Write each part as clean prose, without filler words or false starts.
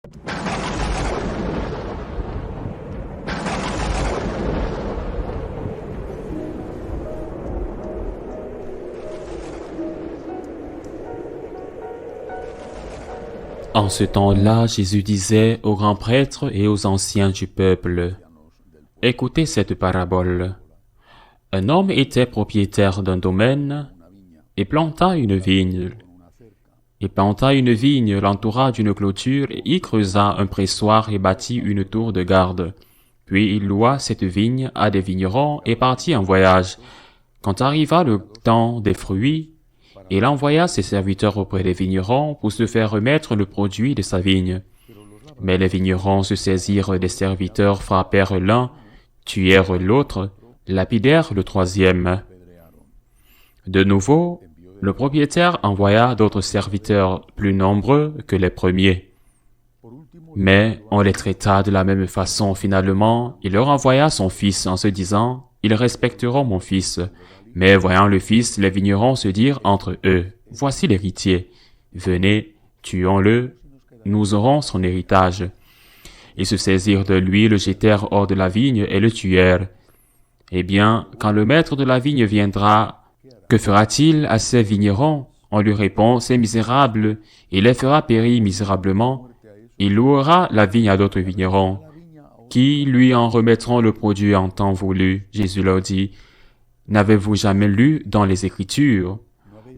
En ce temps-là, Jésus disait aux grands prêtres et aux anciens du peuple, « Écoutez cette parabole. Un homme était propriétaire d'un domaine et planta une vigne. L'entoura d'une clôture et y creusa un pressoir et bâtit une tour de garde. Puis il loua cette vigne à des vignerons et partit en voyage. Quand arriva le temps des fruits, il envoya ses serviteurs auprès des vignerons pour se faire remettre le produit de sa vigne. Mais les vignerons se saisirent des serviteurs, frappèrent l'un, tuèrent l'autre, lapidèrent le troisième. De nouveau, le propriétaire envoya d'autres serviteurs plus nombreux que les premiers. Mais on les traita de la même façon. Finalement, il leur envoya son fils en se disant, « Ils respecteront mon fils. » Mais voyant le fils, les vignerons se dirent entre eux, « Voici l'héritier. Venez, tuons-le, nous aurons son héritage. » Ils se saisirent de lui, le jetèrent hors de la vigne et le tuèrent. Eh bien, quand le maître de la vigne viendra, que fera-t-il à ces vignerons? On lui répond, « Ces misérables, il les fera périr misérablement. Il louera la vigne à d'autres vignerons, qui lui en remettront le produit en temps voulu. » Jésus leur dit, « N'avez-vous jamais lu dans les Écritures?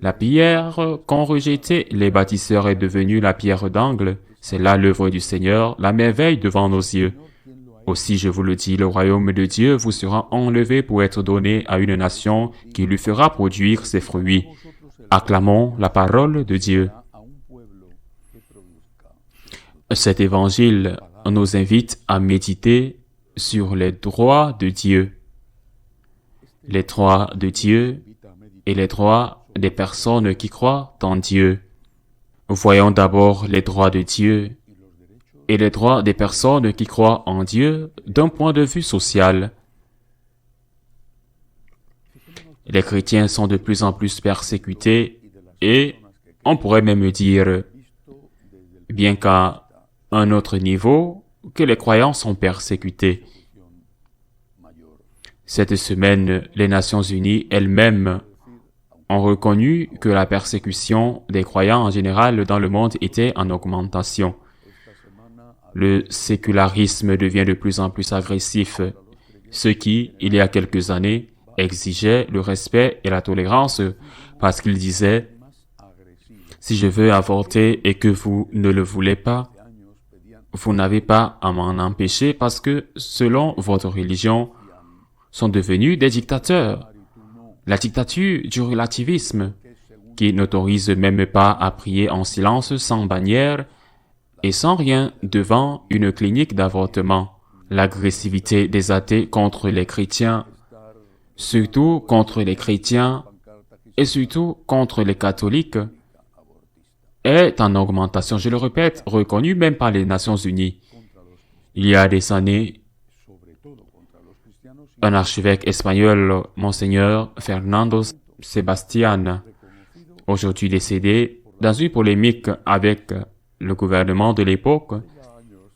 La pierre qu'ont rejetée les bâtisseurs est devenue la pierre d'angle. C'est là l'œuvre du Seigneur, la merveille devant nos yeux. Aussi, je vous le dis, le royaume de Dieu vous sera enlevé pour être donné à une nation qui lui fera produire ses fruits. » Acclamons la parole de Dieu. Cet évangile nous invite à méditer sur les droits de Dieu. Les droits de Dieu et les droits des personnes qui croient en Dieu. Voyons d'abord les droits de Dieu et les droits des personnes qui croient en Dieu d'un point de vue social. Les chrétiens sont de plus en plus persécutés et on pourrait même dire, bien qu'à un autre niveau, que les croyants sont persécutés. Cette semaine, les Nations Unies elles-mêmes ont reconnu que la persécution des croyants en général dans le monde était en augmentation. Le sécularisme devient de plus en plus agressif, ce qui, il y a quelques années, exigeait le respect et la tolérance parce qu'il disait « Si je veux avorter et que vous ne le voulez pas, vous n'avez pas à m'en empêcher parce que, selon votre religion, sont devenus des dictateurs. » La dictature du relativisme, qui n'autorise même pas à prier en silence sans bannière et sans rien devant une clinique d'avortement. L'agressivité des athées contre les chrétiens, surtout contre les chrétiens et surtout contre les catholiques, est en augmentation, je le répète, reconnue même par les Nations Unies. Il y a des années, un archevêque espagnol, Monseigneur Fernando Sebastián, aujourd'hui décédé, dans une polémique avec le gouvernement de l'époque,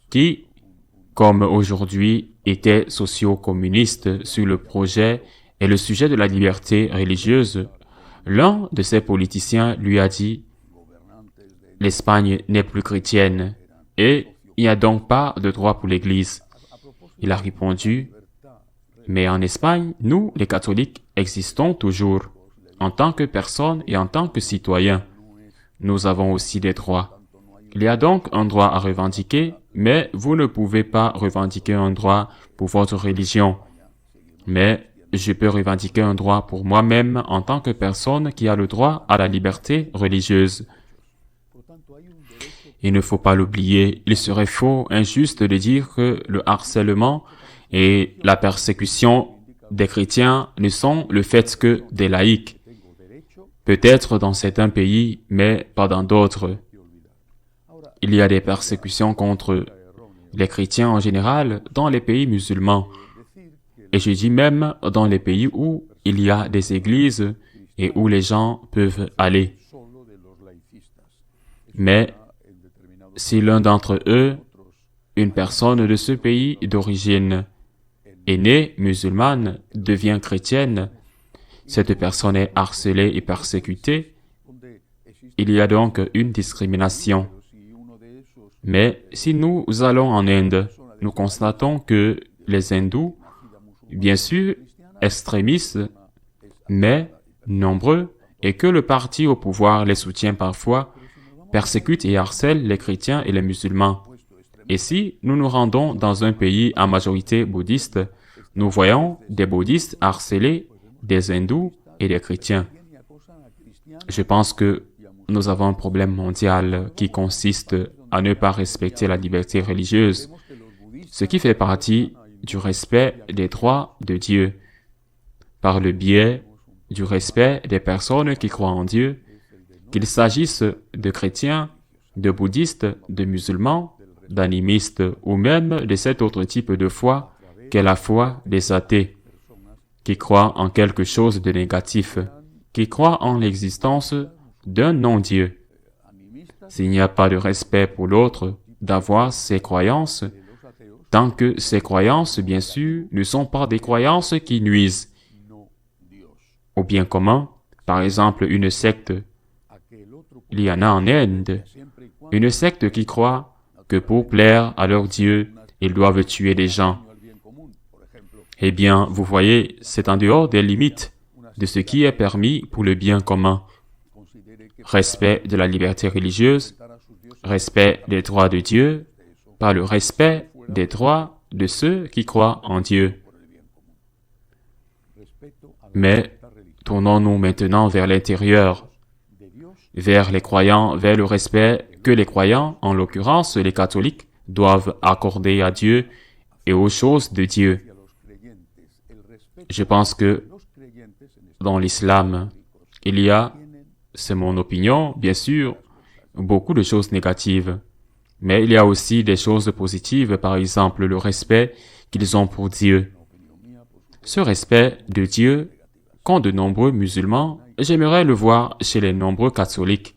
qui, comme aujourd'hui, était socio-communiste sur le projet et le sujet de la liberté religieuse, l'un de ses politiciens lui a dit « L'Espagne n'est plus chrétienne et il n'y a donc pas de droit pour l'Église. » Il a répondu « Mais en Espagne, nous, les catholiques, existons toujours, en tant que personnes et en tant que citoyens. Nous avons aussi des droits. Il y a donc un droit à revendiquer, mais vous ne pouvez pas revendiquer un droit pour votre religion. Mais je peux revendiquer un droit pour moi-même en tant que personne qui a le droit à la liberté religieuse. » Il ne faut pas l'oublier, il serait faux, injuste de dire que le harcèlement et la persécution des chrétiens ne sont le fait que des laïcs. Peut-être dans certains pays, mais pas dans d'autres. Il y a des persécutions contre les chrétiens en général dans les pays musulmans. Et je dis même dans les pays où il y a des églises et où les gens peuvent aller. Mais si l'un d'entre eux, une personne de ce pays d'origine, est née musulmane, devient chrétienne, cette personne est harcelée et persécutée, il y a donc une discrimination. Mais si nous allons en Inde, nous constatons que les hindous, bien sûr, extrémistes, mais nombreux, et que le parti au pouvoir les soutient parfois, persécute et harcèle les chrétiens et les musulmans. Et si nous nous rendons dans un pays à majorité bouddhiste, nous voyons des bouddhistes harceler des hindous et des chrétiens. Je pense que nous avons un problème mondial qui consiste à ne pas respecter la liberté religieuse, ce qui fait partie du respect des droits de Dieu, par le biais du respect des personnes qui croient en Dieu, qu'il s'agisse de chrétiens, de bouddhistes, de musulmans, d'animistes ou même de cet autre type de foi qu'est la foi des athées, qui croient en quelque chose de négatif, qui croient en l'existence d'un non-Dieu. S'il n'y a pas de respect pour l'autre, d'avoir ses croyances, tant que ces croyances, bien sûr, ne sont pas des croyances qui nuisent au bien commun, par exemple une secte, il y en a en Inde, une secte qui croit que pour plaire à leur Dieu, ils doivent tuer des gens. Eh bien, vous voyez, c'est en dehors des limites de ce qui est permis pour le bien commun. Respect de la liberté religieuse, respect des droits de Dieu, par le respect des droits de ceux qui croient en Dieu. Mais tournons-nous maintenant vers l'intérieur, vers les croyants, vers le respect que les croyants, en l'occurrence les catholiques, doivent accorder à Dieu et aux choses de Dieu. Je pense que dans l'islam, il y a, c'est mon opinion, bien sûr, beaucoup de choses négatives. Mais il y a aussi des choses positives, par exemple le respect qu'ils ont pour Dieu. Ce respect de Dieu qu'ont de nombreux musulmans, j'aimerais le voir chez les nombreux catholiques.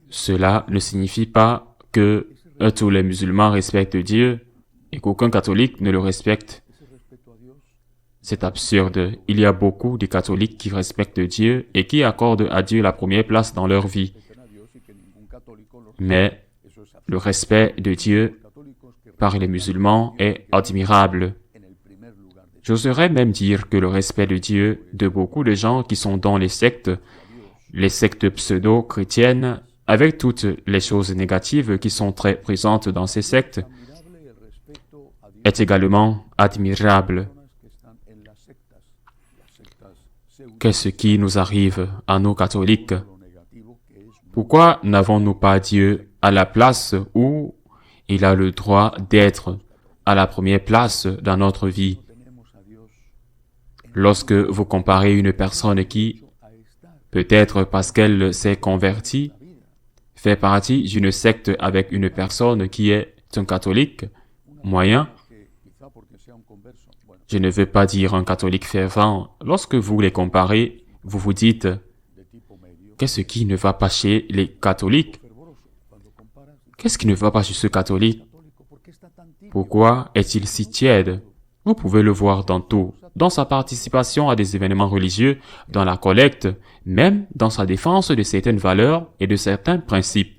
Cela ne signifie pas que tous les musulmans respectent Dieu et qu'aucun catholique ne le respecte. C'est absurde. Il y a beaucoup de catholiques qui respectent Dieu et qui accordent à Dieu la première place dans leur vie. Mais le respect de Dieu par les musulmans est admirable. J'oserais même dire que le respect de Dieu de beaucoup de gens qui sont dans les sectes pseudo-chrétiennes, avec toutes les choses négatives qui sont très présentes dans ces sectes, est également admirable. Qu'est-ce qui nous arrive à nous catholiques? Pourquoi n'avons-nous pas Dieu à la place où il a le droit d'être, à la première place dans notre vie? Lorsque vous comparez une personne qui, peut-être parce qu'elle s'est convertie, fait partie d'une secte avec une personne qui est un catholique moyen, je ne veux pas dire un catholique fervent, lorsque vous les comparez, vous vous dites, qu'est-ce qui ne va pas chez les catholiques? Qu'est-ce qui ne va pas chez ce catholique? Pourquoi est-il si tiède? Vous pouvez le voir dans tout, dans sa participation à des événements religieux, dans la collecte, même dans sa défense de certaines valeurs et de certains principes,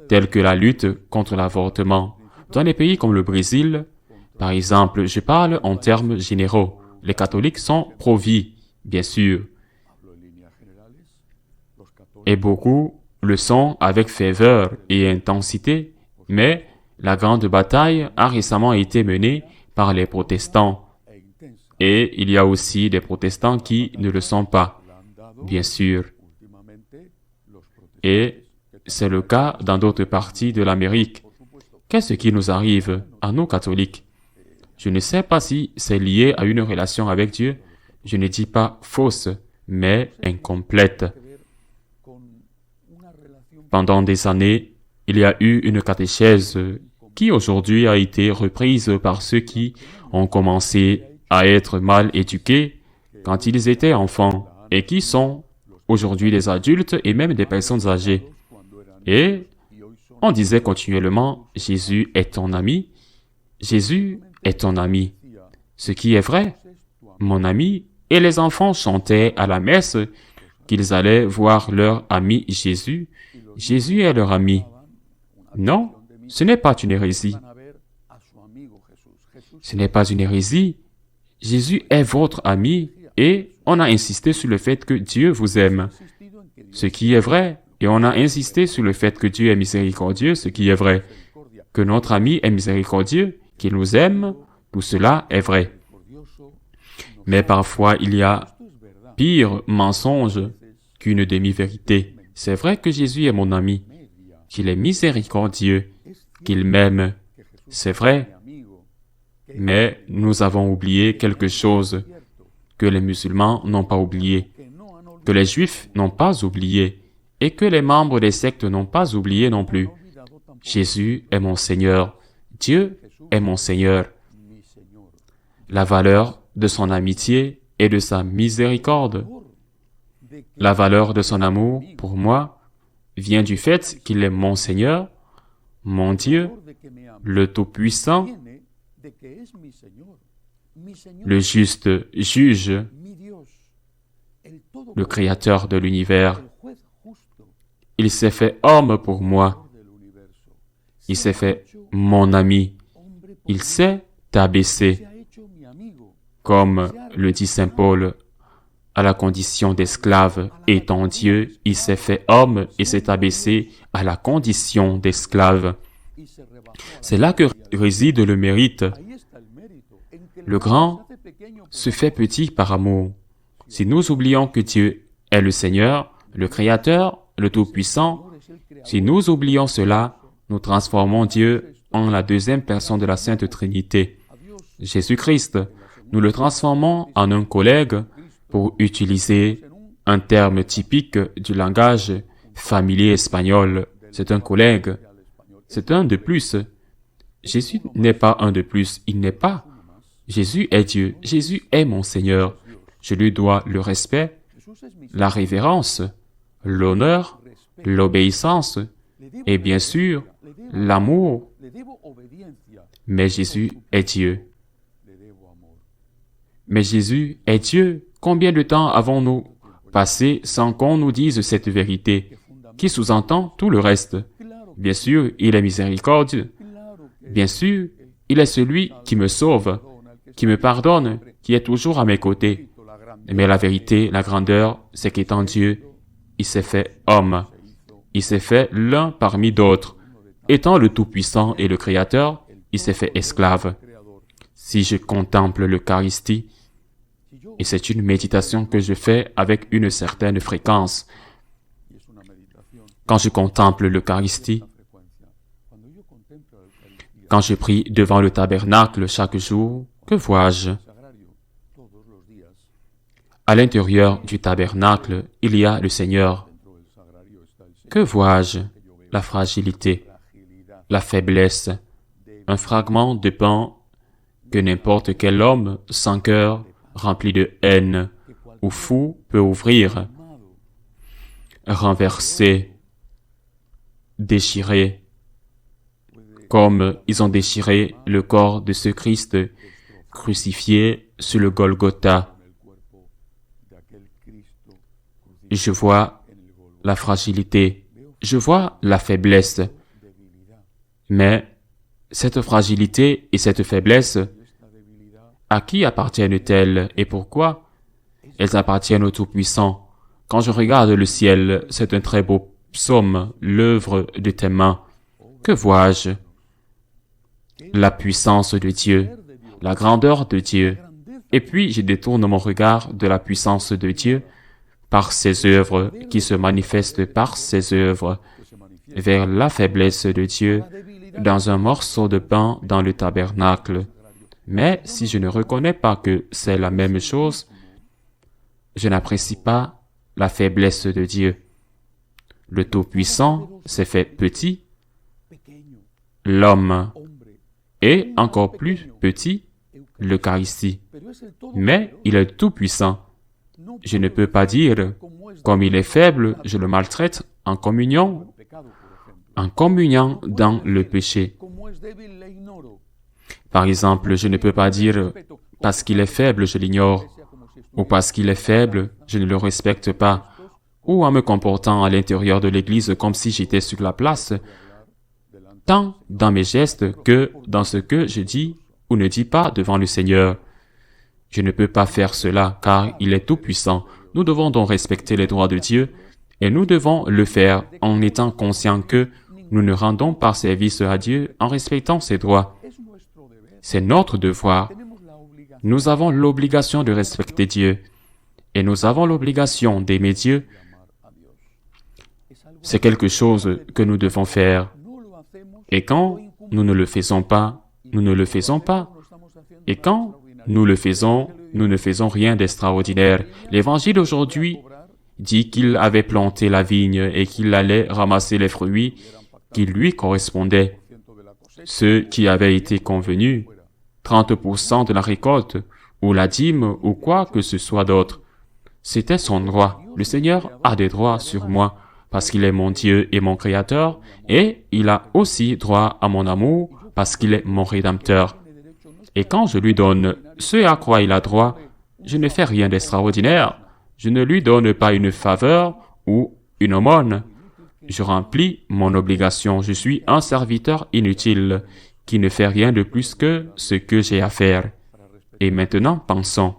tels que la lutte contre l'avortement. Dans les pays comme le Brésil, par exemple, je parle en termes généraux, les catholiques sont pro-vie, bien sûr, et beaucoup le sont avec ferveur et intensité, mais la grande bataille a récemment été menée par les protestants. Et il y a aussi des protestants qui ne le sont pas, bien sûr. Et c'est le cas dans d'autres parties de l'Amérique. Qu'est-ce qui nous arrive à nous catholiques? Je ne sais pas si c'est lié à une relation avec Dieu. Je ne dis pas fausse, mais incomplète. Pendant des années, il y a eu une catéchèse qui aujourd'hui a été reprise par ceux qui ont commencé à être mal éduqués quand ils étaient enfants et qui sont aujourd'hui des adultes et même des personnes âgées. Et On disait continuellement, Jésus est ton ami. Jésus est ton ami. Ce qui est vrai, mon ami, et les enfants chantaient à la messe qu'ils allaient voir leur ami Jésus. Jésus est leur ami. Non, ce n'est pas une hérésie. Ce n'est pas une hérésie. Jésus est votre ami et on a insisté sur le fait que Dieu vous aime. Ce qui est vrai. Et on a insisté sur le fait que Dieu est miséricordieux, ce qui est vrai. Que notre ami est miséricordieux, qu'il nous aime, tout cela est vrai. Mais parfois, il y a pire mensonge qu'une demi-vérité. C'est vrai que Jésus est mon ami, qu'il est miséricordieux, qu'il m'aime. C'est vrai. Mais nous avons oublié quelque chose que les musulmans n'ont pas oublié, que les juifs n'ont pas oublié, et que les membres des sectes n'ont pas oublié non plus. Jésus est mon Seigneur. Dieu est mon Seigneur. La valeur de son amitié et de sa miséricorde, la valeur de son amour pour moi vient du fait qu'il est mon Seigneur, mon Dieu, le Tout-Puissant, le juste juge, le Créateur de l'univers. Il s'est fait homme pour moi. Il s'est fait mon ami. Il s'est abaissé, comme le dit saint Paul, à la condition d'esclave. Étant Dieu, il s'est fait homme et s'est abaissé à la condition d'esclave. C'est là que réside le mérite. Le grand se fait petit par amour. Si nous oublions que Dieu est le Seigneur, le Créateur, le Tout-Puissant, si nous oublions cela, nous transformons Dieu en la deuxième personne de la Sainte Trinité. Jésus-Christ, nous le transformons en un collègue, pour utiliser un terme typique du langage familier espagnol. C'est un collègue. C'est un de plus. Jésus n'est pas un de plus. Il n'est pas. Jésus est Dieu. Jésus est mon Seigneur. Je lui dois le respect, la révérence, l'honneur, l'obéissance et bien sûr l'amour. Mais Jésus est Dieu. Mais Jésus est Dieu. Combien de temps avons-nous passé sans qu'on nous dise cette vérité, qui sous-entend tout le reste? Bien sûr, il est miséricordieux. Bien sûr, il est celui qui me sauve, qui me pardonne, qui est toujours à mes côtés. Mais la vérité, la grandeur, c'est qu'étant Dieu, il s'est fait homme. Il s'est fait l'un parmi d'autres. Étant le Tout-Puissant et le Créateur, il s'est fait esclave. Si je contemple l'Eucharistie, et c'est une méditation que je fais avec une certaine fréquence, quand je contemple l'Eucharistie, quand je prie devant le tabernacle chaque jour, que vois-je? À l'intérieur du tabernacle, il y a le Seigneur. Que vois-je? La fragilité, la faiblesse, un fragment de pain que n'importe quel homme sans cœur, rempli de haine ou fou, peut ouvrir, renverser, déchirer, comme ils ont déchiré le corps de ce Christ crucifié sur le Golgotha. Je vois la fragilité, je vois la faiblesse, mais cette fragilité et cette faiblesse, à qui appartiennent-elles et pourquoi? Elles appartiennent au Tout-Puissant. Quand je regarde le ciel, c'est un très beau psaume, l'œuvre de tes mains. Que vois-je? La puissance de Dieu, la grandeur de Dieu. Et puis je détourne mon regard de la puissance de Dieu par ses œuvres, qui se manifestent par ses œuvres, vers la faiblesse de Dieu dans un morceau de pain dans le tabernacle. Mais si je ne reconnais pas que c'est la même chose, je n'apprécie pas la faiblesse de Dieu. Le Tout-Puissant s'est fait petit, l'homme est encore plus petit, l'Eucharistie. Mais il est tout-puissant. Je ne peux pas dire, comme il est faible, je le maltraite en communion. en communiant dans le péché. Par exemple, je ne peux pas dire « parce qu'il est faible, je l'ignore » ou « parce qu'il est faible, je ne le respecte pas » ou en me comportant à l'intérieur de l'Église comme si j'étais sur la place, tant dans mes gestes que dans ce que je dis ou ne dis pas devant le Seigneur. Je ne peux pas faire cela car il est tout-puissant. Nous devons donc respecter les droits de Dieu et nous devons le faire en étant conscients que nous ne rendons pas service à Dieu en respectant ses droits. C'est notre devoir. Nous avons l'obligation de respecter Dieu et nous avons l'obligation d'aimer Dieu. C'est quelque chose que nous devons faire. Et quand nous ne le faisons pas, nous ne le faisons pas. Et quand nous le faisons, nous ne faisons rien d'extraordinaire. L'Évangile aujourd'hui dit qu'il avait planté la vigne et qu'il allait ramasser les fruits qui lui correspondaient. Ceux qui avaient été convenus, 30% de la récolte, ou la dîme, ou quoi que ce soit d'autre. C'était son droit. Le Seigneur a des droits sur moi, parce qu'il est mon Dieu et mon Créateur, et il a aussi droit à mon amour, parce qu'il est mon Rédempteur. Et quand je lui donne ce à quoi il a droit, je ne fais rien d'extraordinaire. Je ne lui donne pas une faveur ou une aumône. Je remplis mon obligation. Je suis un serviteur inutile qui ne fait rien de plus que ce que j'ai à faire. Et maintenant, pensons.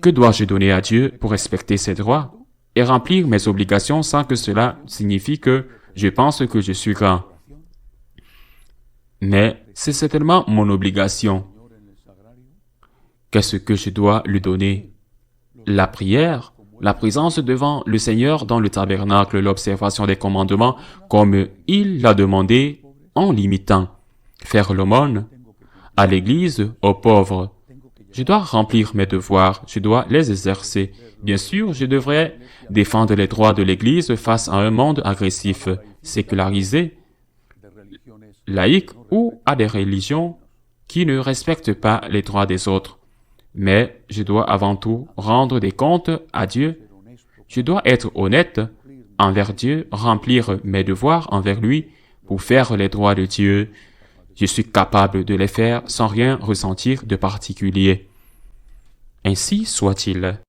Que dois-je donner à Dieu pour respecter ses droits et remplir mes obligations sans que cela signifie que je pense que je suis grand? Mais c'est certainement mon obligation. Qu'est-ce que je dois lui donner? La prière, la présence devant le Seigneur dans le tabernacle, l'observation des commandements comme il l'a demandé en l'imitant. Faire l'aumône à l'Église, aux pauvres. Je dois remplir mes devoirs, je dois les exercer. Bien sûr, je devrais défendre les droits de l'Église face à un monde agressif, sécularisé, laïque ou à des religions qui ne respectent pas les droits des autres. Mais je dois avant tout rendre des comptes à Dieu. Je dois être honnête envers Dieu, remplir mes devoirs envers lui pour faire les droits de Dieu. Je suis capable de les faire sans rien ressentir de particulier. Ainsi soit-il.